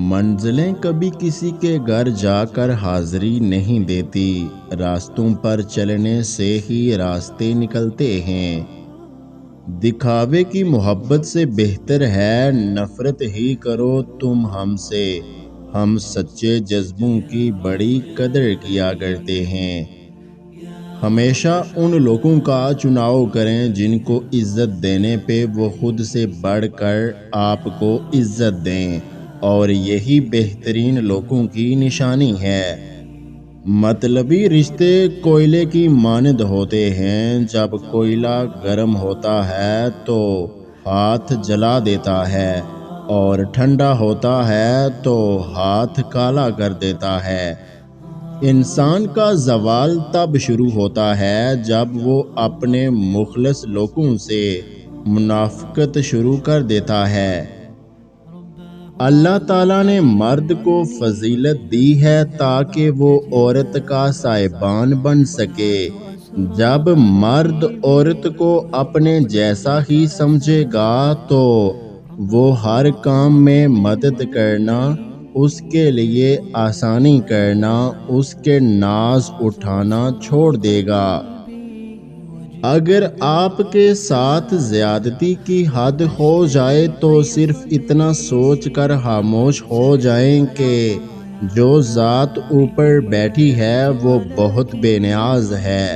منزلیں کبھی کسی کے گھر جا کر حاضری نہیں دیتی، راستوں پر چلنے سے ہی راستے نکلتے ہیں۔ دکھاوے کی محبت سے بہتر ہے نفرت ہی کرو تم ہم سے، ہم سچے جذبوں کی بڑی قدر کیا کرتے ہیں۔ ہمیشہ ان لوگوں کا چناؤ کریں جن کو عزت دینے پہ وہ خود سے بڑھ کر آپ کو عزت دیں، اور یہی بہترین لوگوں کی نشانی ہے۔ مطلبی رشتے کوئلے کی مانند ہوتے ہیں، جب کوئلہ گرم ہوتا ہے تو ہاتھ جلا دیتا ہے، اور ٹھنڈا ہوتا ہے تو ہاتھ کالا کر دیتا ہے۔ انسان کا زوال تب شروع ہوتا ہے جب وہ اپنے مخلص لوگوں سے منافقت شروع کر دیتا ہے۔ اللہ تعالیٰ نے مرد کو فضیلت دی ہے تاکہ وہ عورت کا سائبان بن سکے۔ جب مرد عورت کو اپنے جیسا ہی سمجھے گا تو وہ ہر کام میں مدد کرنا، اس کے لیے آسانی کرنا، اس کے ناز اٹھانا چھوڑ دے گا۔ اگر آپ کے ساتھ زیادتی کی حد ہو جائے تو صرف اتنا سوچ کر خاموش ہو جائیں کہ جو ذات اوپر بیٹھی ہے وہ بہت بے نیاز ہے۔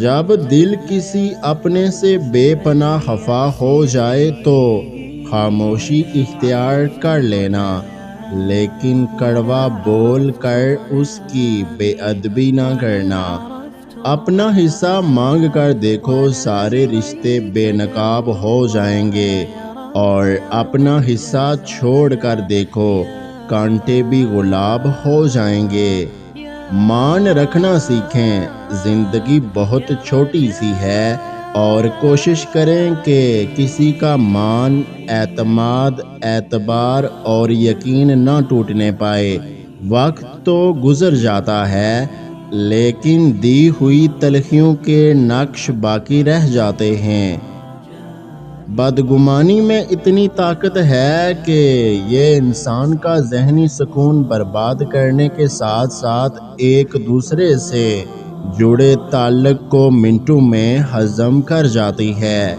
جب دل کسی اپنے سے بے پناہ خفا ہو جائے تو خاموشی اختیار کر لینا، لیکن کڑوا بول کر اس کی بے ادبی نہ کرنا۔ اپنا حصہ مانگ کر دیکھو، سارے رشتے بے نقاب ہو جائیں گے، اور اپنا حصہ چھوڑ کر دیکھو، کانٹے بھی گلاب ہو جائیں گے۔ مان رکھنا سیکھیں، زندگی بہت چھوٹی سی ہے، اور کوشش کریں کہ کسی کا مان، اعتماد، اعتبار اور یقین نہ ٹوٹنے پائے۔ وقت تو گزر جاتا ہے، لیکن دی ہوئی تلخیوں کے نقش باقی رہ جاتے ہیں۔ بدگمانی میں اتنی طاقت ہے کہ یہ انسان کا ذہنی سکون برباد کرنے کے ساتھ ساتھ ایک دوسرے سے جڑے تعلق کو منٹوں میں ہضم کر جاتی ہے۔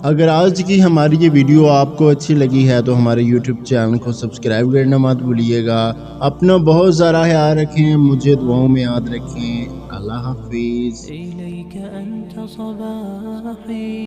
اگر آج کی ہماری یہ ویڈیو آپ کو اچھی لگی ہے تو ہمارے یوٹیوب چینل کو سبسکرائب کرنا مت بھولیے گا۔ اپنا بہت سارا خیال رکھیں، مجھے دعاؤں میں یاد رکھیں۔ اللہ حافظ۔